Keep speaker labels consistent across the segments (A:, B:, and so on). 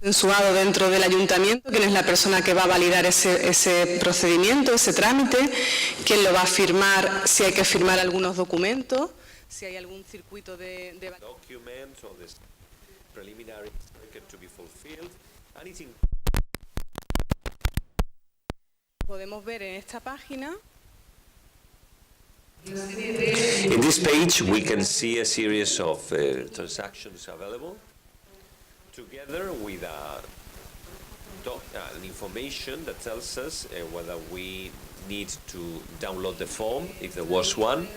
A: consensuado dentro del ayuntamiento, quién es la persona que va a validar ese procedimiento, ese trámite, quién lo va a firmar, si hay que firmar algunos documentos, si hay algún circuito de
B: documents or the preliminary circuit to be fulfilled. Anything.
A: Podemos ver en esta página.
B: In this page, we can see a series of transactions available, together with an information that tells us whether we need to download the form, if there was one,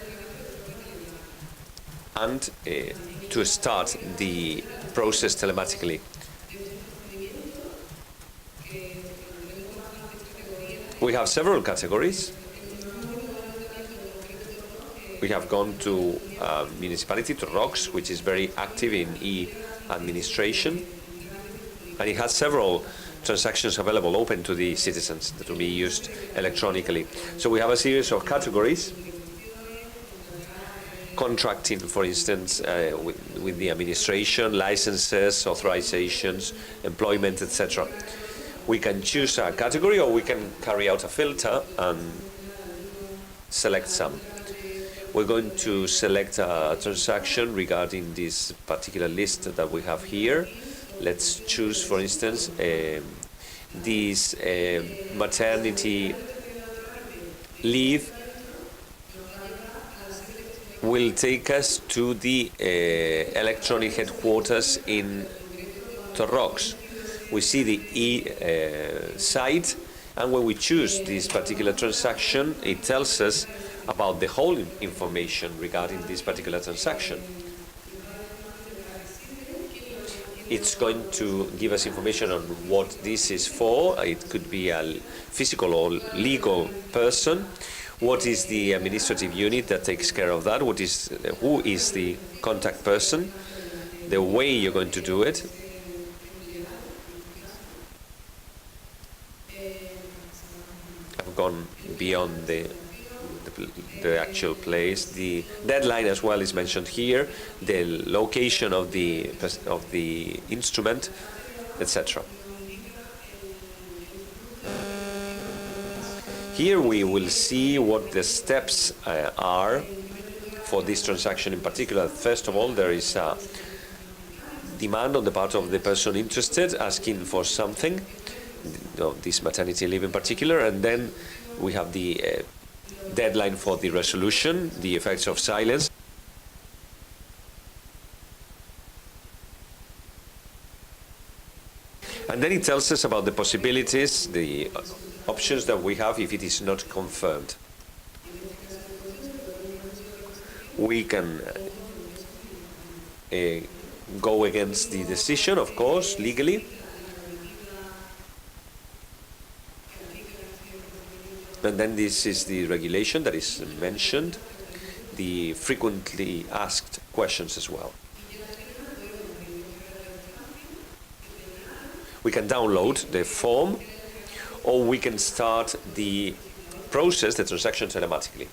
B: and to start the process telematically. We have several categories. We have gone to municipality, to ROCS, which is very active in e-administration, and it has several transactions available, open to the citizens, that will be used electronically. So we have a series of categories. Contracting, for instance, with the administration, licenses, authorizations, employment, etc. We can choose a category, or we can carry out a filter and select some. We're going to select a transaction regarding this particular list that we have here. Let's choose, for instance, this maternity leave will take us to the electronic headquarters in Torrox. We see the site, and when we choose this particular transaction, it tells us about the whole information regarding this particular transaction. It's going to give us information on what this is for. It could be a physical or legal person. What is the administrative unit that takes care of that? Who is the contact person? The way you're going to do it. I've gone beyond the actual place. The deadline as well is mentioned here, the location of the instrument, etc. Here we will see what the steps are for this transaction in particular. First of all, there is a demand on the part of the person interested, asking for something, this maternity leave in particular, and then we have the deadline for the resolution, the effects of silence. And then it tells us about the possibilities, the options that we have if it is not confirmed. We can go against the decision, of course, legally. And then this is the regulation that is mentioned, the frequently asked questions as well. We can download the form, or we can start the process, the transaction telematically.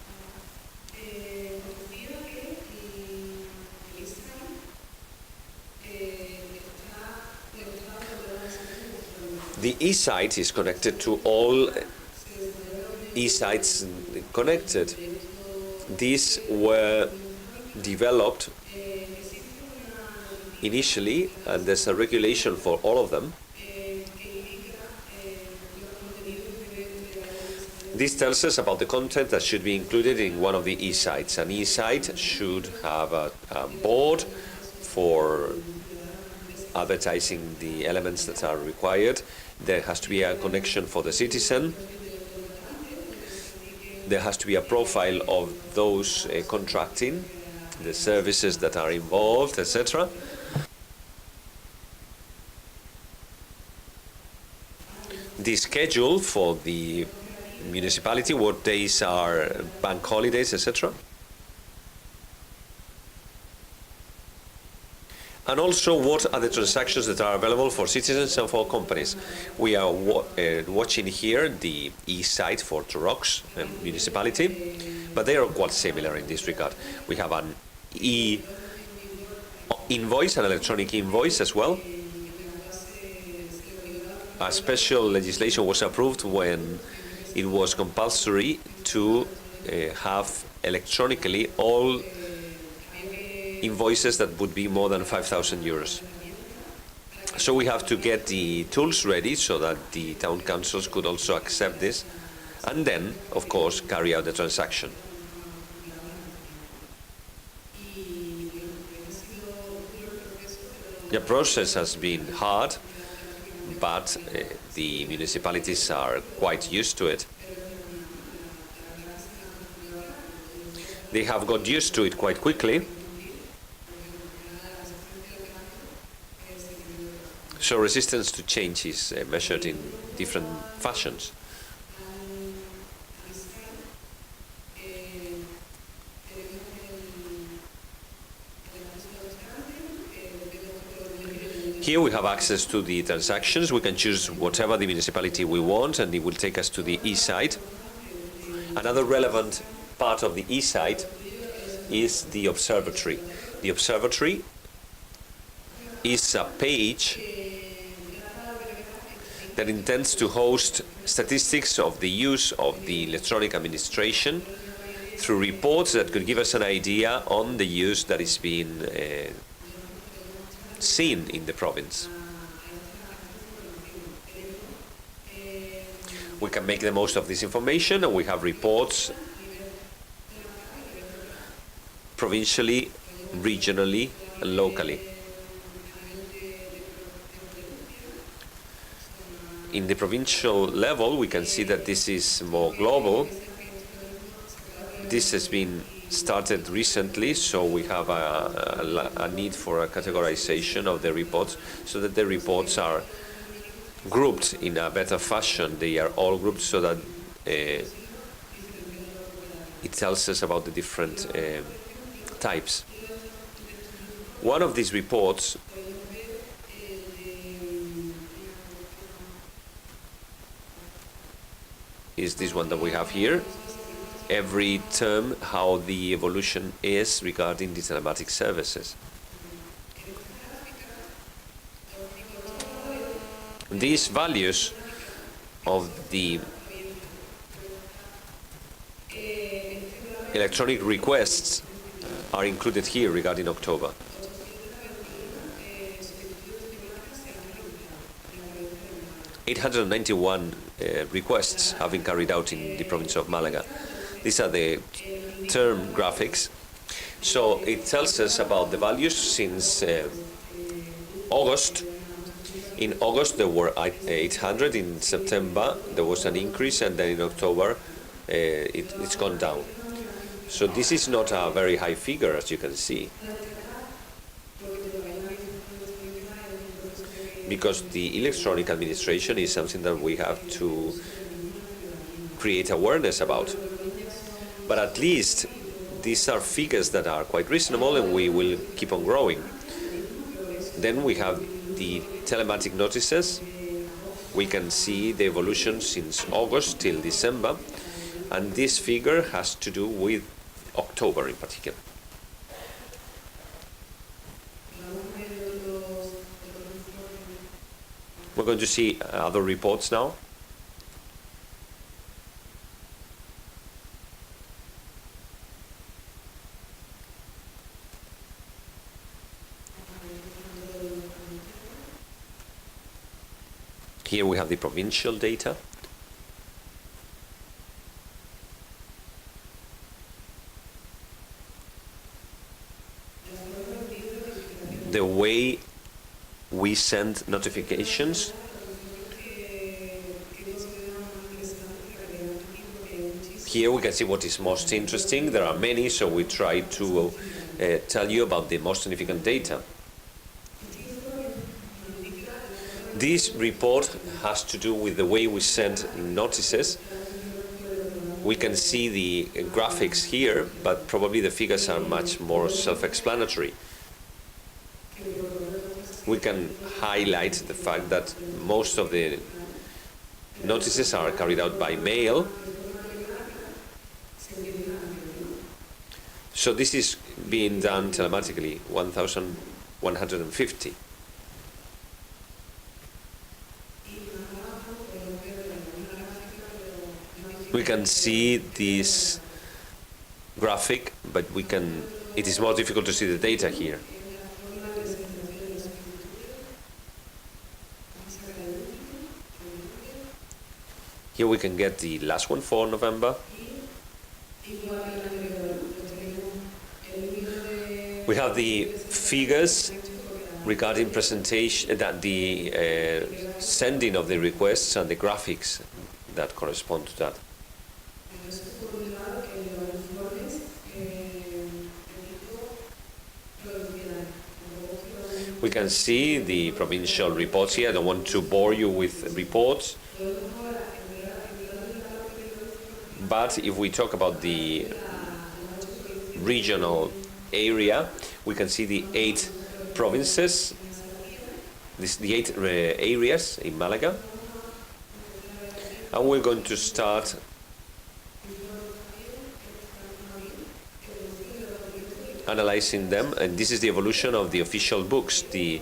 B: The e-site is connected to all e-sites connected. These were developed initially, and there's a regulation for all of them. This tells us about the content that should be included in one of the e-sites. An e-site should have a board for advertising the elements that are required. There has to be a connection for the citizen. There has to be a profile of those contracting, the services that are involved, etc. The schedule for the municipality, what days are bank holidays, etc. And also what are the transactions that are available for citizens and for companies. We are watching here the e-site for Torrox municipality, but they are quite similar in this regard. We have an e-invoice, an electronic invoice as well. a special legislation was approved when it was compulsory to have electronically all invoices that would be more than 5,000 euros. So we have to get the tools ready so that the town councils could also accept this, and then, of course, carry out the transaction. The process has been hard, but the municipalities are quite used to it. They have got used to it quite quickly. So resistance to change is measured in different fashions. Here we have access to the transactions. We can choose whatever the municipality we want, and it will take us to the e-site. Another relevant part of the e-site is the observatory. The observatory is a page that intends to host statistics of the use of the electronic administration through reports that could give us an idea on the use that is being seen in the province. We can make the most of this information, and we have reports provincially, regionally, and locally. In the provincial level, we can see that this is more global. This has been started recently, so we have a need for a categorization of the reports so that the reports are grouped in a better fashion. They are all grouped so that it tells us about the different types. One of these reports is this one that we have here. Every term, how the evolution is regarding the telematic services. These values of the electronic requests are included here regarding October. (891) requests have been carried out in the province of Malaga. These are the term graphics. So it tells us about the values since August. In August there were 800. In September there was an increase, and then in October it's gone down. So this is not a very high figure, as you can see, because the electronic administration is something that we have to create awareness about. But at least these are figures that are quite reasonable, and we will keep on growing. Then we have the telematic notices. We can see the evolution since August till December, and this figure has to do with October in particular. We're going to see other reports now. Here we have the provincial data. The way we send notifications. Here we can see what is most interesting. There are many, so we try to tell you about the most significant data. This report has to do with the way we send notices. We can see the graphics here, but probably the figures are much more self-explanatory. We can highlight the fact that most of the notices are carried out by mail. So this is being done telematically, 1,150. We can see this graphic, but it is more difficult to see the data here. Here we can get the last one for November. We have the figures regarding presentation, that the sending of the requests and the graphics that correspond to that. We can see the provincial reports here. I don't want to bore you with reports. But if we talk about the regional area, we can see the 8 provinces, the 8 areas in Malaga. And we're going to start analyzing them, and this is the evolution of the official books, the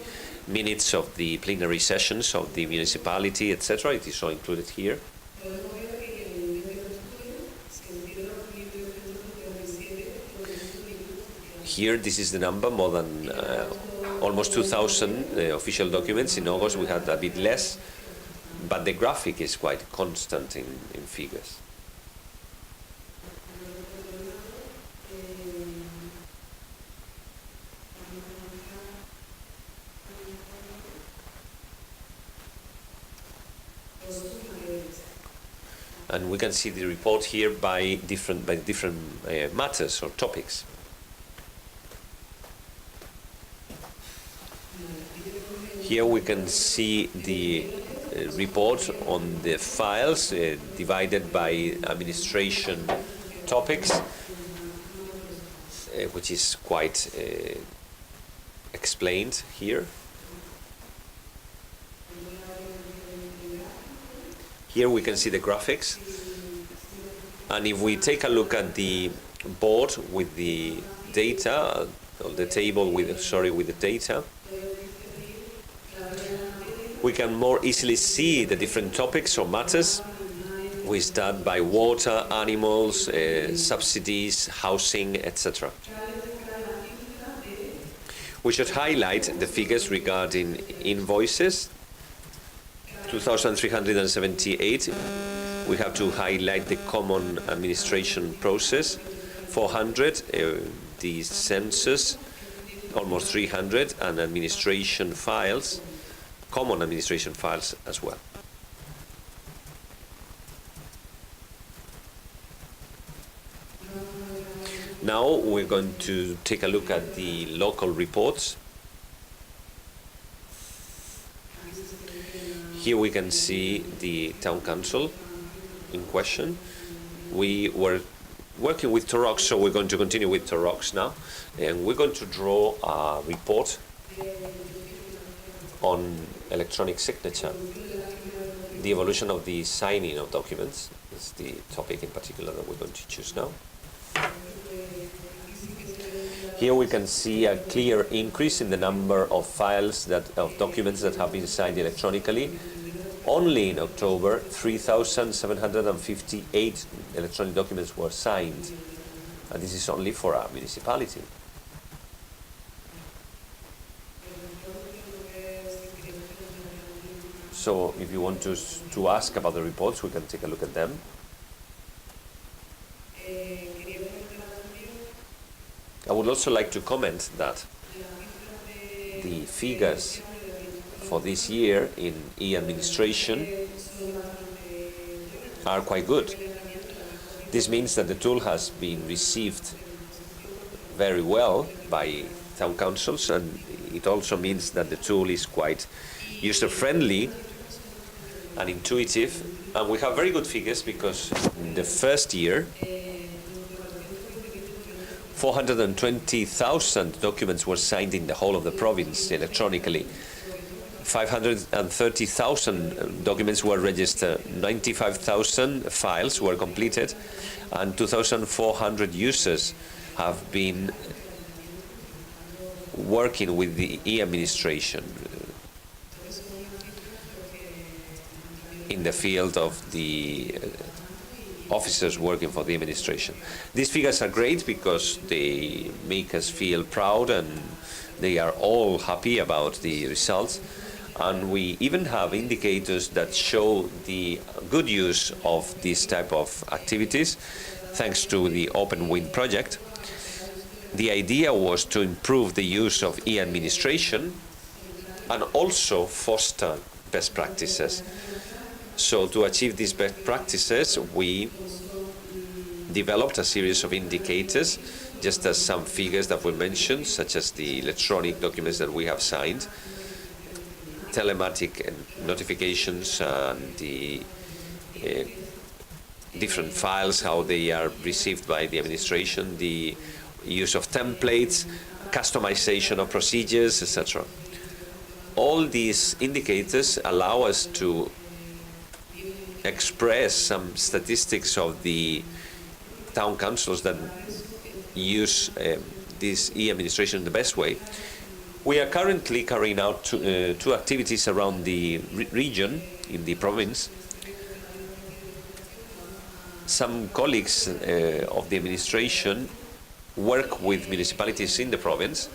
B: minutes of the plenary sessions of the municipality, etc. It is all included here. Here, this is the number, more than almost 2,000 official documents. In August, we had a bit less, but the graphic is quite constant in figures. And we can see the report here by different matters or topics. Here we can see the report on the files divided by administration topics, which is quite explained here. Here we can see the graphics, and if we take a look at the board with the data, or the table with the data, we can more easily see the different topics or matters. We start by water, animals, subsidies, housing, etc. We should highlight the figures regarding invoices. 2,378. We have to highlight the common administration process. 400, the census, almost 300, and administration files, common administration files as well. Now we're going to take a look at the local reports. Here we can see the town council in question. We were working with Torox, so we're going to continue with Torox now. And we're going to draw a report on electronic signature. The evolution of the signing of documents is the topic in particular that we're going to choose now. Here we can see a clear increase in the number of files of documents that have been signed electronically. Only in October, 3,758 electronic documents were signed, and this is only for our municipality. So if you want to ask about the reports, we can take a look at them. I would also like to comment that the figures for this year in e-administration are quite good. This means that the tool has been received very well by town councils, and it also means that the tool is quite user-friendly and intuitive. And we have very good figures because in the first year, 420,000 documents were signed in the whole of the province electronically. 530,000 documents were registered, 95,000 files were completed, and 2,400 users have been working with the e-administration in the field of the officers working for the administration. These figures are great because they make us feel proud and they are all happy about the results. And we even have indicators that show the good use of this type of activities thanks to the Openwind project. The idea was to improve the use of e-administration and also foster best practices. So to achieve these best practices, we developed a series of indicators, just as some figures that were mentioned, such as the electronic documents that we have signed, telematic notifications, and the different files, how they are received by the administration, the use of templates, customization of procedures, etc. All these indicators allow us to express some statistics of the town councils that use this e-administration in the best way. We are currently carrying out two activities around the region, in the province. Some colleagues of the administration work with municipalities in the province,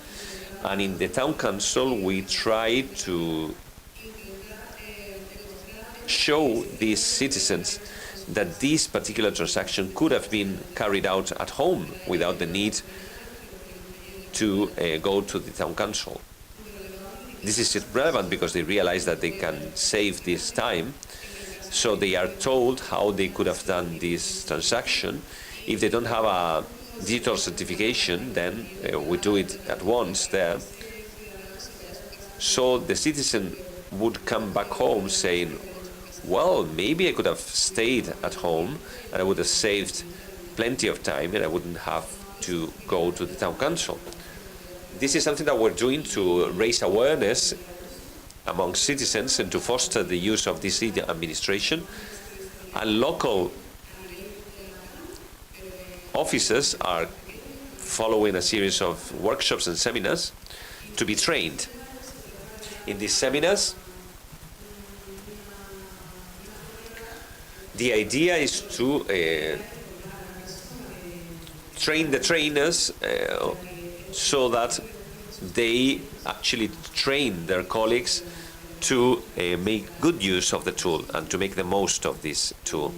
B: and in the town council we try to show these citizens that this particular transaction could have been carried out at home without the need to go to the town council. This is relevant because they realize that they can save this time, so they are told how they could have done this transaction. If they don't have a digital certification, then we do it at once there. So the citizen would come back home saying, well, maybe I could have stayed at home and I would have saved plenty of time and I wouldn't have to go to the town council. This is something that we're doing to raise awareness among citizens and to foster the use of this administration. And local officers are following a series of workshops and seminars to be trained. In these seminars, the idea is to train the trainers so that they actually train their colleagues to make good use of the tool and to make the most of this tool.